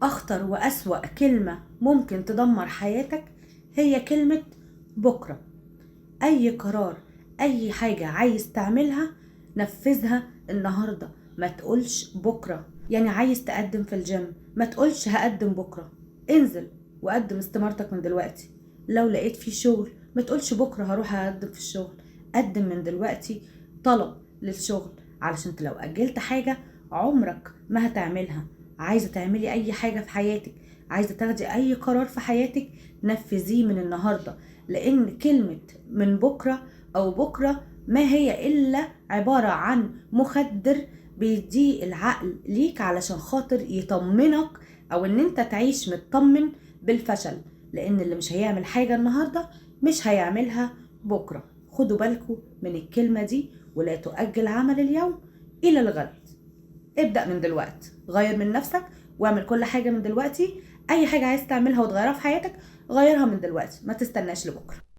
أخطر وأسوأ كلمة ممكن تدمر حياتك هي كلمة بكرة. أي قرار، أي حاجة عايز تعملها نفذها النهاردة، ما تقولش بكرة. يعني عايز تقدم في الجيم ما تقولش هقدم بكرة، انزل وقدم استمارتك من دلوقتي. لو لقيت في شغل ما تقولش بكرة هروح أقدم في الشغل، قدم من دلوقتي طلب للشغل، علشان انت لو أجلت حاجة عمرك ما هتعملها. عايزة تعملي أي حاجة في حياتك، عايزة تاخدي أي قرار في حياتك، نفذيه من النهاردة. لأن كلمة من بكرة أو بكرة ما هي إلا عبارة عن مخدر بيديه العقل ليك علشان خاطر يطمنك، أو إن أنت تعيش مطمن بالفشل. لأن اللي مش هيعمل حاجة النهاردة مش هيعملها بكرة. خدوا بالكم من الكلمة دي، ولا تؤجل عمل اليوم إلى الغد. ابدأ من دلوقتي، غير من نفسك واعمل كل حاجة من دلوقتي. أي حاجة عايز تعملها وتغيرها في حياتك غيرها من دلوقتي، ما تستناش لبكرة.